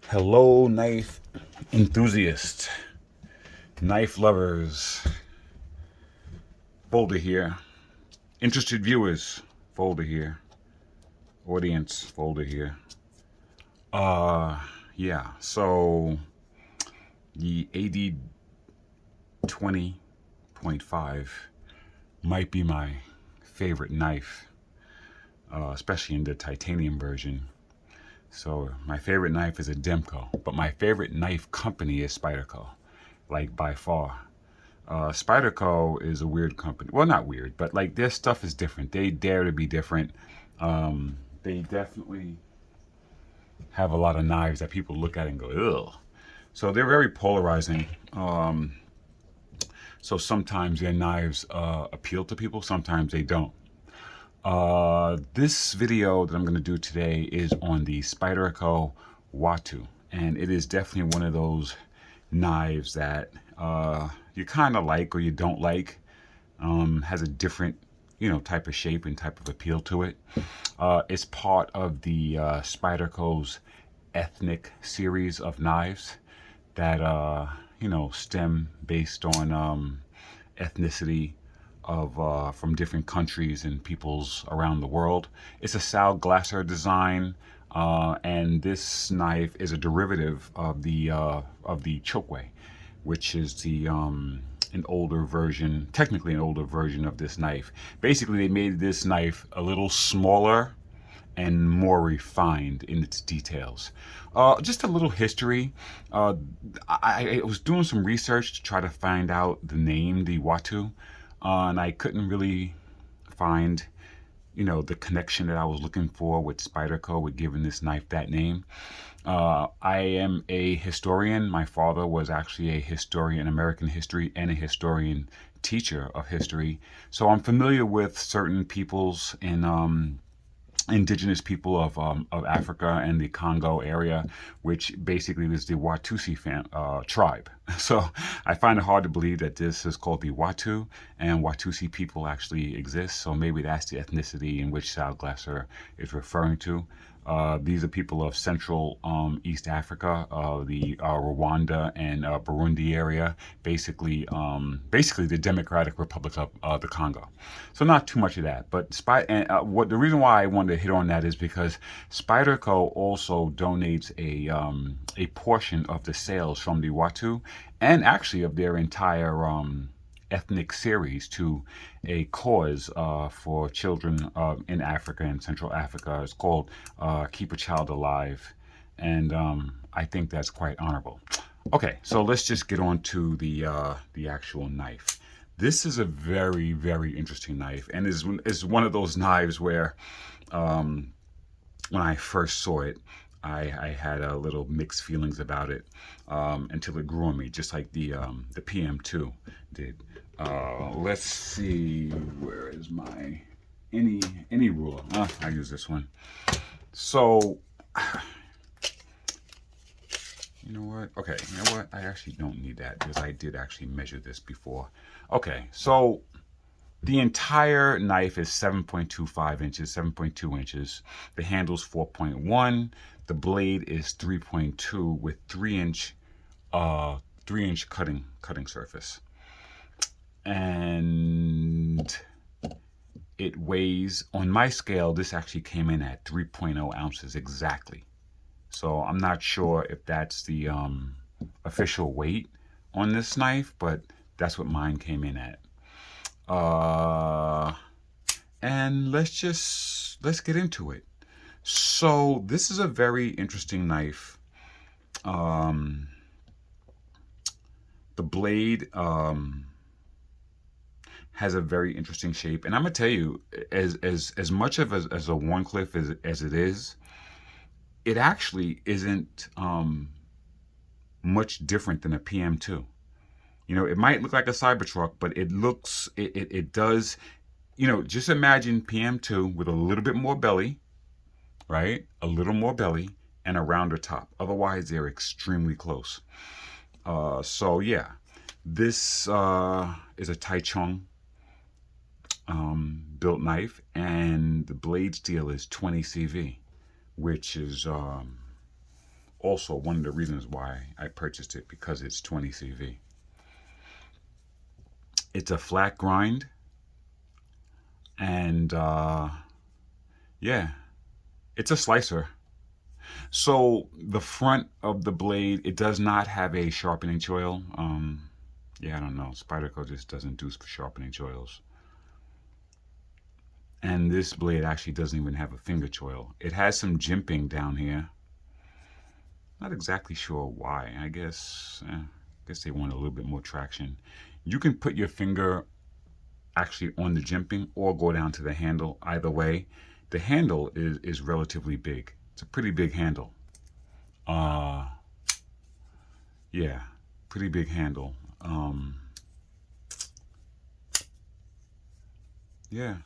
Hello, knife enthusiasts, knife lovers. Folder here. Interested viewers. Folder here. Audience. Folder here. Yeah. So the AD 20.5 might be my favorite knife, especially in the titanium version. So my favorite knife is a Demco, but my favorite knife company is Spyderco, like by far. Spyderco is a weird company. Well, not weird, but like their stuff is different. They dare to be different. They definitely have a lot of knives that people look at and go, ugh. So they're very polarizing. So sometimes their knives appeal to people, sometimes they don't. This video that I'm going to do today is on the Spyderco Watu, and it is definitely one of those knives that you kind of like or you don't like. Has a different, type of shape and type of appeal to it. It's part of the Spyderco's ethnic series of knives that stem based on ethnicity of from different countries and peoples around the world. It's a Sal Glasser design, and this knife is a derivative of the Chokwe, which is the an older version, technically an older version of this knife. Basically, they made this knife a little smaller and more refined in its details. Just a little history. I was doing some research to try to find out the name, the Watu, and I couldn't really find, the connection that I was looking for with Spyderco, with giving this knife that name. I am a historian. My father was actually a historian, American history, and a historian teacher of history. So I'm familiar with certain peoples in indigenous people of Africa and the Congo area, which basically is the Watusi tribe. So I find it hard to believe that this is called the Watu and Watusi people actually exist. So maybe that's the ethnicity in which Sal Glasser is referring to. These are people of Central East Africa, the Rwanda and Burundi area, basically the Democratic Republic of the Congo. So not too much of that, but what the reason why I wanted to hit on that is because Spyderco also donates a portion of the sales from the Watu and actually of their entire ethnic series to a cause for children in Africa and Central Africa. It's called Keep a Child Alive, and I think that's quite honorable. Okay, so let's just get on to the actual knife. This is a very, very interesting knife, and is one of those knives where when I first saw it, I had a little mixed feelings about it until it grew on me, just like the PM2 did. Let's see, where is my any ruler? I use this one. So, you know what? Okay, you know what? I actually don't need that because I did actually measure this before. Okay, so the entire knife is 7.25 inches, 7.2 inches. The handle's 4.1. The blade is 3.2 with 3-inch cutting surface. And it weighs, on my scale, this actually came in at 3.0 ounces exactly. So I'm not sure if that's the official weight on this knife, but that's what mine came in at. And let's get into it. So this is a very interesting knife. The blade has a very interesting shape, and I'm gonna tell you, as much of as a Warncliffe as it is, it actually isn't much different than a PM2. It might look like a Cybertruck, but it does. Just imagine PM2 with a little bit more belly, right? A little more belly and a rounder top. Otherwise, they're extremely close. So yeah, this is a Taichung built knife, and the blade steel is 20 CV, which is Also, one of the reasons why I purchased it, because it's 20 CV. It's a flat grind, and yeah, it's a slicer. So the front of the blade, it does not have a sharpening choil. Yeah, I don't know. Spyderco just doesn't do sharpening choils. And this blade actually doesn't even have a finger choil. It has some jimping down here. Not exactly sure why. I guess they want a little bit more traction. You can put your finger actually on the jimping or go down to the handle. Either way, the handle is relatively big. It's a pretty big handle. Uh, yeah, pretty big handle. Yeah,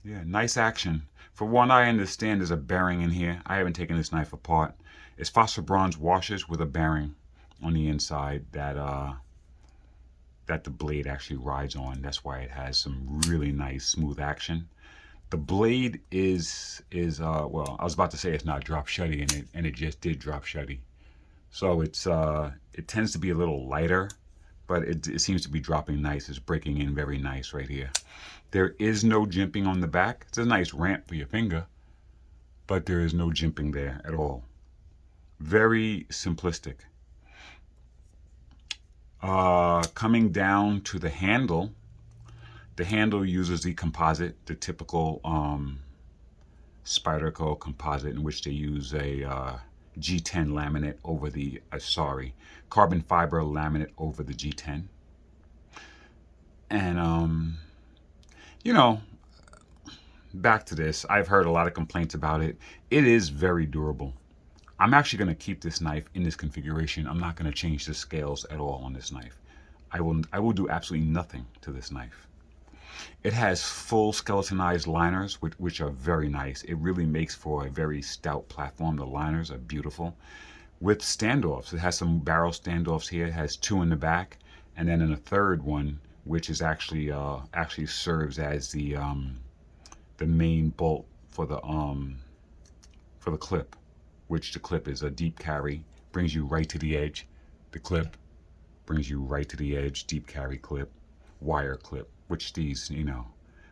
yeah, nice action. For one, I understand there's a bearing in here. I haven't taken this knife apart. It's phosphor bronze washers with a bearing on the inside that the blade actually rides on. That's why it has some really nice smooth action. The blade is well, I was about to say it's not drop shutty, and it just did drop shutty. So it tends to be a little lighter, but it seems to be dropping nice. It's breaking in very nice right here. There is no jimping on the back. It's a nice ramp for your finger, but there is no jimping there at all. Very simplistic. Coming down to the handle uses the composite, the typical Spyderco composite, in which they use a G10 laminate over the, carbon fiber laminate over the G10. And, you know, back to this, I've heard a lot of complaints about it. It is very durable. I'm actually going to keep this knife in this configuration. I'm not going to change the scales at all on this knife. I will do absolutely nothing to this knife. It has full skeletonized liners, which are very nice. It really makes for a very stout platform. The liners are beautiful. With standoffs, it has some barrel standoffs here. It has two in the back, and then in a third one, which is actually serves as the main bolt for the clip, which the clip is a deep carry, brings you right to the edge. The clip brings you right to the edge, deep carry clip, wire clip, which these,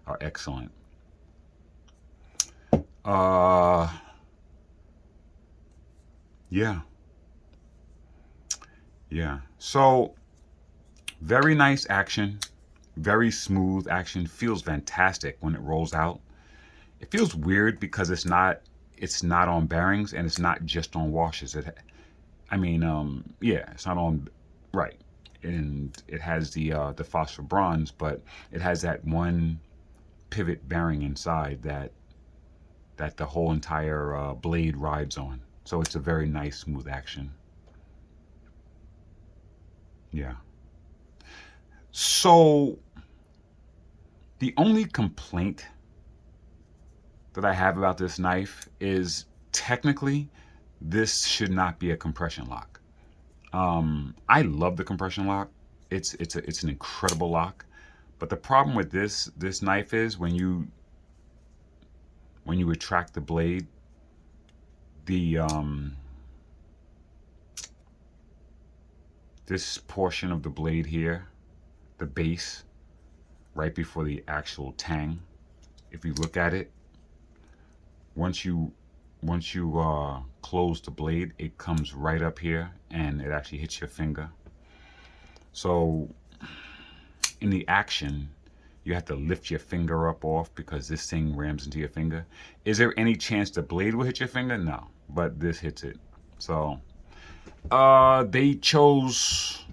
are excellent. Yeah, yeah. So very nice action, very smooth action. Feels fantastic when it rolls out. It feels weird because it's not on bearings, and it's not just on washers. Yeah, it's not on, right. And it has the phosphor bronze, but it has that one pivot bearing inside that the whole entire blade rides on. So it's a very nice smooth action. Yeah. So the only complaint that I have about this knife is, technically, this should not be a compression lock. I love the compression lock. It's an incredible lock. But the problem with this knife is when you retract the blade, the this portion of the blade here, the base, right before the actual tang, if you look at it, once you close the blade, it comes right up here, and it actually hits your finger. So in the action, you have to lift your finger up off because this thing rams into your finger. Is there any chance the blade will hit your finger? No, but this hits it. So they chose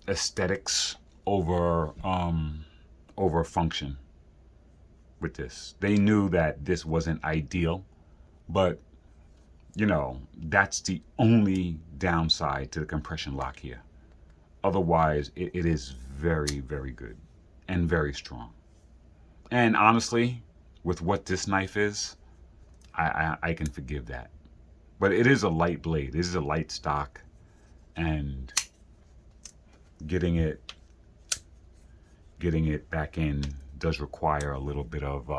aesthetics over function with this. They knew that this wasn't ideal, but that's the only downside to the compression lock here. Otherwise, it is very, very good and very strong. And honestly, with what this knife is, I can forgive that. But it is a light blade. This is a light stock, and getting it back in does require a little bit of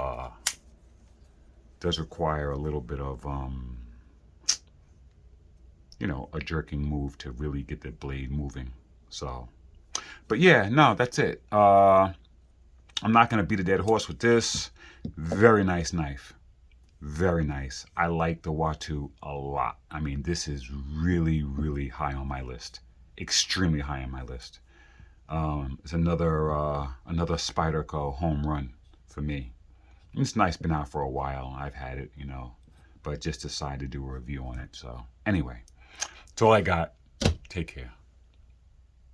you know, a jerking move to really get the blade moving. So, but yeah, no, that's it. I'm not going to beat a dead horse with this. Very nice knife. Very nice. I like the Watu a lot. I mean, this is really, really high on my list. Extremely high on my list. It's another Spyderco home run for me. It's nice, been out for a while. I've had it, you know, but just decided to do a review on it. So anyway, that's all I got. Take care.